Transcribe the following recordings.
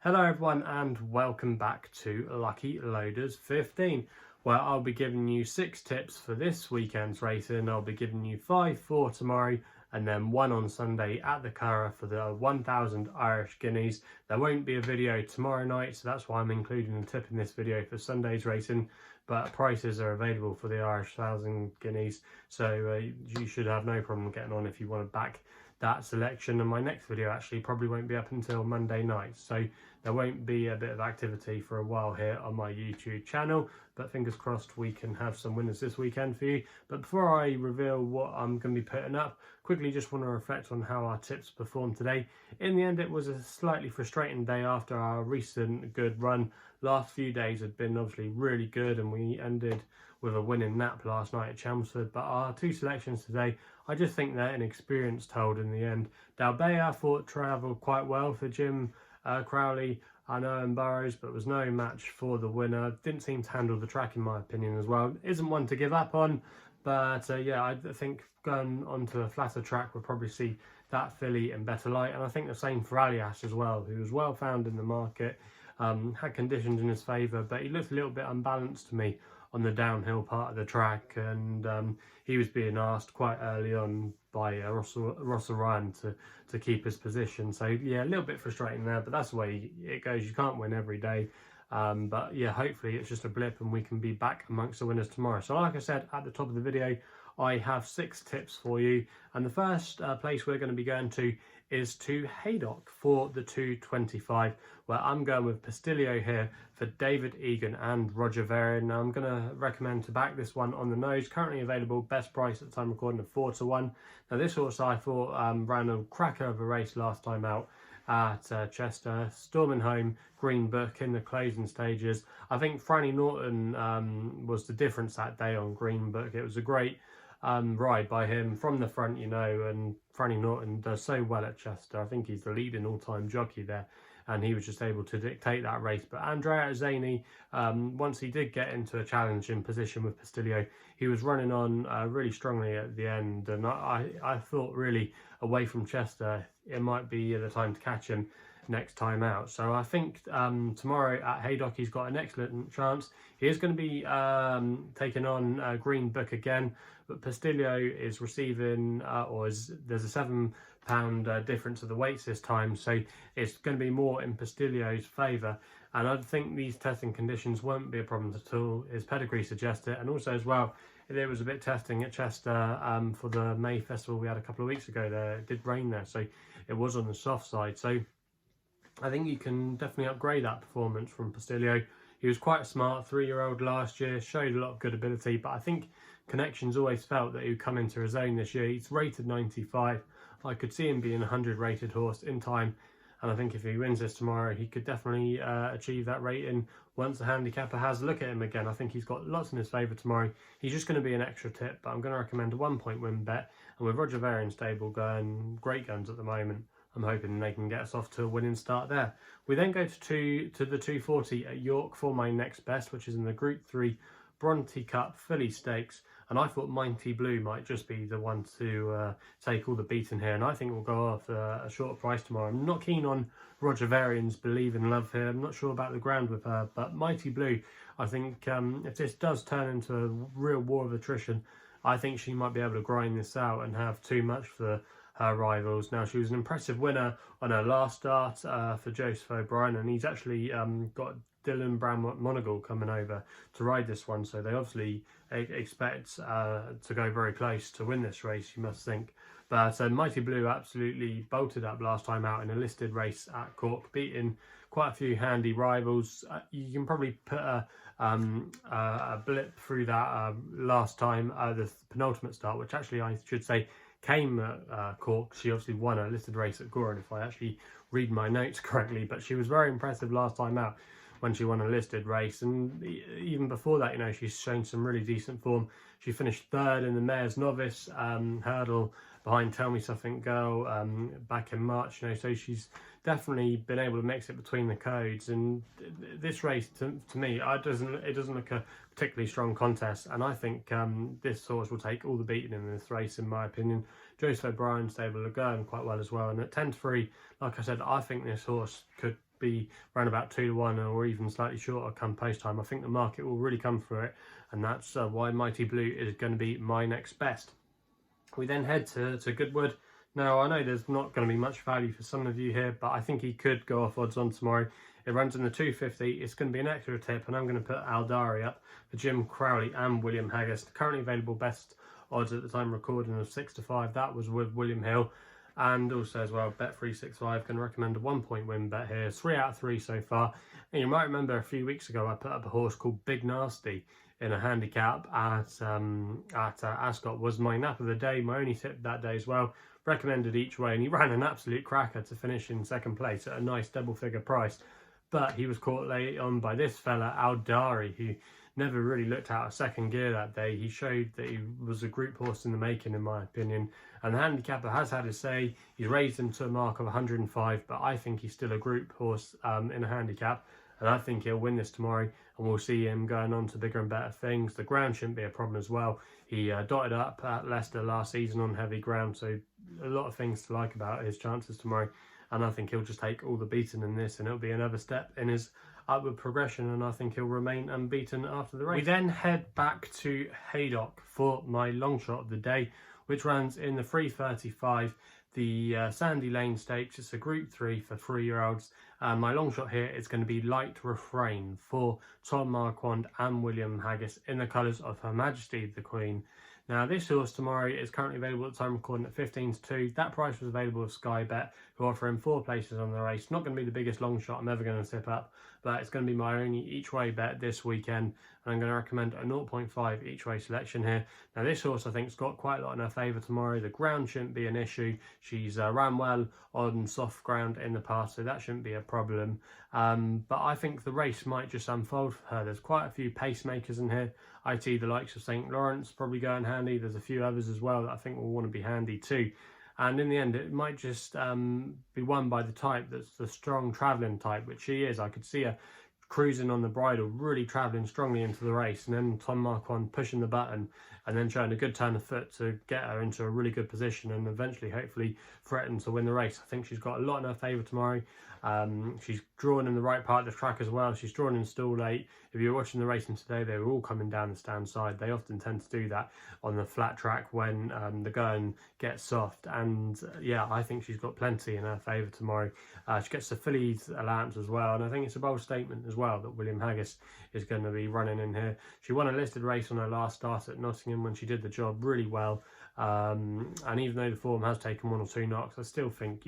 Hello everyone and welcome back to Lucky Loaders 15, where I'll be giving you 6 tips for this weekend's racing. I'll be giving you 5 for tomorrow and then 1 on Sunday at the Curragh for the 1000 Irish Guineas. There won't be a video tomorrow night, so that's why I'm including a tip in this video for Sunday's racing, but prices are available for the Irish 1000 Guineas, so you should have no problem getting on if you want to back that selection. And my next video actually probably won't be up until Monday night, so there won't be a bit of activity for a while here on my YouTube channel, but fingers crossed we can have some winners this weekend for you. But before I reveal what I'm going to be putting up, quickly just want to reflect on how our tips performed today. In the end, it was a slightly frustrating day after our recent good run. Last few days had been obviously really good, and we ended with a winning nap last night at Chelmsford, but our 2 selections today, I just think they're inexperience told in the end. Aldaary I thought travelled quite well for Jim Crowley and Owen Burrows, but was no match for the winner. Didn't seem to handle the track in my opinion as well. Isn't one to give up on, but yeah, I think going onto a flatter track we'll probably see that filly in better light. And I think the same for Alias as well, who was well found in the market, had conditions in his favour, but he looked a little bit unbalanced to me on the downhill part of the track, and he was being asked quite early on by Russell Ryan to keep his position. So yeah, a little bit frustrating there, but that's the way it goes. You can't win every day, but yeah, hopefully it's just a blip and we can be back amongst the winners tomorrow. So like I said at the top of the video, I have 6 tips for you, and the first place we're going to be going to is to Haydock for the 225, where I'm going with Pastillo here for David Egan and Roger Varian. Now I'm going to recommend to back this one on the nose. Currently available, best price at the time recording of 4-1. Now this horse I thought ran a cracker of a race last time out at Chester, storming home Green Book in the closing stages. I think Franny Norton was the difference that day on Green Book. It was a great ride by him from the front, you know, and Franny Norton does so well at Chester. I think he's the leading all-time jockey there, and he was just able to dictate that race. But Andrea Zaney, once he did get into a challenging position with Postileo, he was running on really strongly at the end, and I thought really away from Chester it might be the time to catch him next time out. So I think tomorrow at Haydock he's got an excellent chance. He is going to be taking on Green Book again, but Postileo is receiving there's a £7 difference of the weights this time, so it's going to be more in Postileo's favour, and I think these testing conditions won't be a problem at all. His pedigree suggests it, and also as well there was a bit testing at Chester for the May Festival we had a couple of weeks ago there. It did rain there, so it was on the soft side, so I think you can definitely upgrade that performance from Postileo. He was quite a smart 3-year-old last year, showed a lot of good ability, but I think Connections always felt that he would come into his own this year. He's rated 95. I could see him being a 100 rated horse in time, and I think if he wins this tomorrow, he could definitely achieve that rating once the handicapper has a look at him again. I think he's got lots in his favour tomorrow. He's just going to be an extra tip, but I'm going to recommend a 1-point win bet, and with Roger Varian stable going great guns at the moment, I'm hoping they can get us off to a winning start there. We then go to the 240 at York for my next best, which is in the Group 3 Bronte Cup Filly Stakes, and I thought Mighty Blue might just be the one to take all the beating here, and I think we'll go off a short price tomorrow. I'm not keen on Roger Varian's Believe in Love here. I'm not sure about the ground with her, but Mighty Blue, I think if this does turn into a real war of attrition, I think she might be able to grind this out and have too much for her rivals. Now, she was an impressive winner on her last start for Joseph O'Brien, and he's actually got Dylan Brown-Monagle coming over to ride this one, so they obviously expect to go very close to win this race, you must think. But Mighty Blue absolutely bolted up last time out in a listed race at Cork, beating quite a few handy rivals. You can probably put a blip through that last time, the penultimate start, which actually I should say came at Cork. She obviously won a listed race at Goodwood, if I actually read my notes correctly, but she was very impressive last time out when she won a listed race, and even before that, you know, she's shown some really decent form. She finished 3rd in the Mayor's Novice hurdle behind Tell Me Something Girl back in March, you know, so she's definitely been able to mix it between the codes. And this race, to me, it doesn't look a particularly strong contest, and I think this horse will take all the beating in this race, in my opinion. Joseph O'Brien stable are going quite well as well. And at 10-3, like I said, I think this horse could be around about 2-1 or even slightly shorter come post time. I think the market will really come for it, and that's why Mighty Blue is going to be my next best. We then head to Goodwood. Now, I know there's not going to be much value for some of you here, but I think he could go off odds on tomorrow. It runs in the 250. It's going to be an extra tip, and I'm going to put Aldari up for Jim Crowley and William Haggis. The currently available best odds at the time recording of 6-5. That was with William Hill. And also as well, Bet365 can recommend a 1-point win bet here. 3 out of 3 so far. And you might remember a few weeks ago I put up a horse called Big Nasty in a handicap at Ascot. Was my nap of the day, my only tip that day as well. Recommended each way, and he ran an absolute cracker to finish in second place at a nice double figure price. But he was caught late on by this fella, Aldari, who never really looked out of second gear that day. He showed that he was a group horse in the making, in my opinion. And the handicapper has had his say. He's raised him to a mark of 105, but I think he's still a group horse in a handicap. And I think he'll win this tomorrow, and we'll see him going on to bigger and better things. The ground shouldn't be a problem as well. He dotted up at Leicester last season on heavy ground, so a lot of things to like about his chances tomorrow. And I think he'll just take all the beating in this, and it'll be another step in his upward progression, and I think he'll remain unbeaten after the race. We then head back to Haydock for my long shot of the day, which runs in the 3:35, the Sandy Lane Stakes. It's a Group 3 for 3-year-olds. My long shot here is going to be Light Refrain for Tom Marquand and William Haggis in the colours of Her Majesty the Queen. Now, this horse tomorrow is currently available at the time recording at 15-2. That price was available with SkyBet, who offer him 4 places on the race. Not going to be the biggest long shot I'm ever going to tip up, but it's going to be my only each way bet this weekend. And I'm going to recommend a 0.5 each way selection here. Now, this horse I think has got quite a lot in her favour tomorrow. The ground shouldn't be an issue. She's ran well on soft ground in the past, so that shouldn't be a problem. But I think the race might just unfold for her. There's quite a few pacemakers in here. I see the likes of St. Lawrence probably going handy. There's a few others as well that I think will want to be handy too. And in the end, it might just be won by the type that's the strong travelling type, which she is. I could see her cruising on the bridle, really travelling strongly into the race, and then Tom Marquand pushing the button and then showing a good turn of foot to get her into a really good position and eventually hopefully threaten to win the race. I think she's got a lot in her favour tomorrow. She's drawn in the right part of the track as well. She's drawn in stall late. If you're watching the racing today, they were all coming down the stand side. They often tend to do that on the flat track when the going gets soft. And yeah, I think she's got plenty in her favour tomorrow. She gets the fillies allowance as well, and I think it's a bold statement as well that William Haggis is going to be running in here. She won a listed race on her last start at Nottingham when she did the job really well. And even though the form has taken 1 or 2 knocks, I still think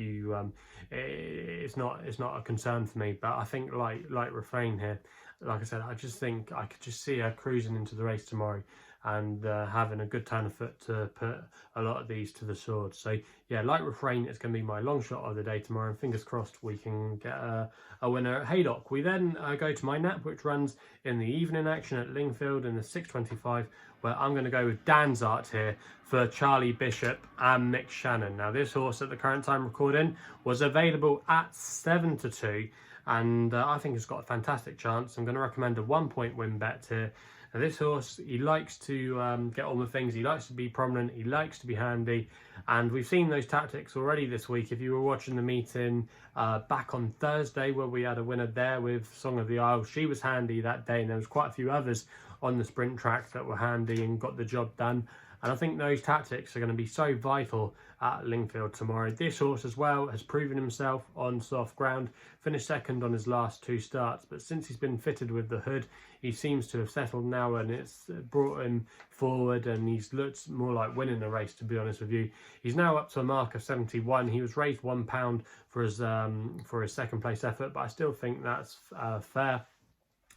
it's not a concern for me. But I think like Refrain here, like I said, I just think I could just see her cruising into the race tomorrow and having a good turn of foot to put a lot of these to the sword. So yeah, like Refrain, it's going to be my long shot of the day tomorrow, and fingers crossed we can get a winner at Haydock. We then go to my nap, which runs in the evening action at Lingfield in the 6:25, where I'm going to go with Danzart here for Charlie Bishop and Mick Shannon. Now, this horse at the current time recording was available at 7-2, and I think it's got a fantastic chance. I'm going to recommend a 1-point win bet here. Now, this horse, he likes to get on with things. He likes to be prominent. He likes to be handy. And we've seen those tactics already this week. If you were watching the meeting back on Thursday, where we had a winner there with Song of the Isle, she was handy that day. And there was quite a few others on the sprint track that were handy and got the job done. And I think those tactics are going to be so vital at Lingfield tomorrow. This horse as well has proven himself on soft ground, finished second on his last 2 starts, but since he's been fitted with the hood, he seems to have settled now, and it's brought him forward, and he's looked more like winning the race, to be honest with you. He's now up to a mark of 71. He was raised £1 for his second place effort, but I still think that's fair.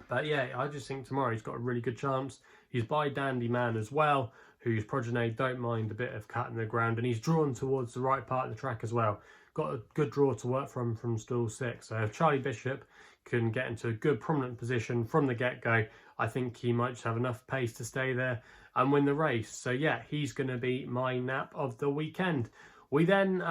But yeah, I just think tomorrow he's got a really good chance. He's by Dandy Man as well, whose progeny don't mind a bit of cut in the ground, and he's drawn towards the right part of the track as well. Got a good draw to work from stall 6. So if Charlie Bishop can get into a good prominent position from the get-go, I think he might just have enough pace to stay there and win the race. So yeah, he's going to be my nap of the weekend. We then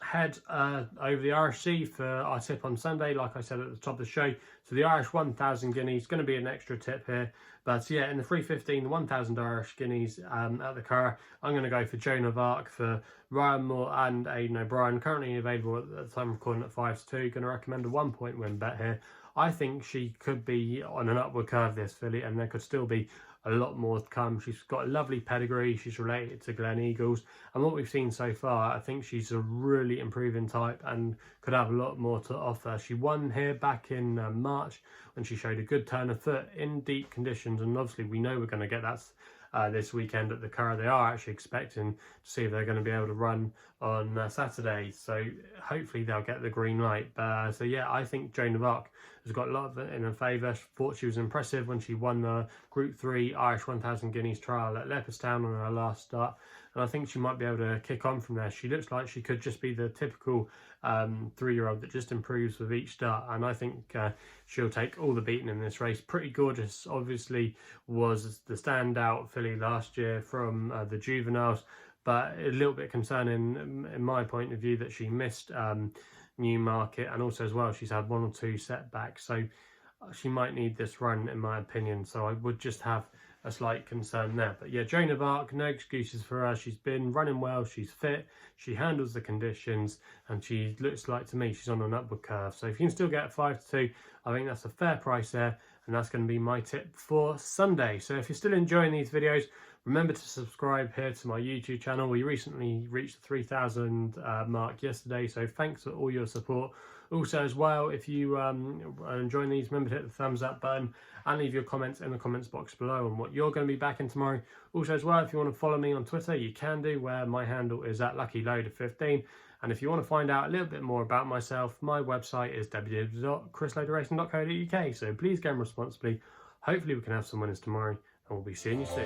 head over the Irish Sea for our tip on Sunday, like I said at the top of the show. So the Irish 1,000 guineas, going to be an extra tip here. But yeah, in the 315, the 1,000 Irish guineas at the Curragh, I'm going to go for Joan of Arc for Ryan Moore and Aidan O'Brien, currently available at the time of recording at 5-2. Going to recommend a 1-point win bet here. I think she could be on an upward curve, this filly, and there could still be a lot more to come. She's got a lovely pedigree. She's related to Glen Eagles, and what we've seen so far, I think she's a really improving type and could have a lot more to offer. She won here back in March when she showed a good turn of foot in deep conditions, and obviously we know we're going to get that this weekend at the Curragh. They are actually expecting to see if they're going to be able to run on Saturday, so hopefully they'll get the green light. So yeah, I think Joan of Arc has got a lot of it in her favour. Thought she was impressive when she won the Group 3 Irish 1,000 guineas trial at Leopardstown on her last start, and I think she might be able to kick on from there. She looks like she could just be the typical 3-year-old that just improves with each start, and I think she'll take all the beating in this race. Pretty Gorgeous obviously was the standout filly last year from the juveniles, but a little bit concerning in my point of view that she missed Newmarket, and also as well she's had 1 or 2 setbacks, so she might need this run in my opinion. So I would just have a slight concern there. But yeah, Joan of Arc, no excuses for her. She's been running well, she's fit, she handles the conditions, and she looks like, to me, she's on an upward curve. So if you can still get 5-2, I think that's a fair price there, and that's going to be my tip for Sunday. So if you're still enjoying these videos, remember to subscribe here to my YouTube channel. We recently reached the 3,000 mark yesterday, so thanks for all your support. Also as well, if you are enjoying these, remember to hit the thumbs up button and leave your comments in the comments box below on what you're going to be backing tomorrow. Also as well, if you want to follow me on Twitter, you can do, where my handle is at LuckyLoader15. And if you want to find out a little bit more about myself, my website is www.chrisloaderracing.co.uk. So please game responsibly. Hopefully we can have some winners tomorrow, and we'll be seeing you soon.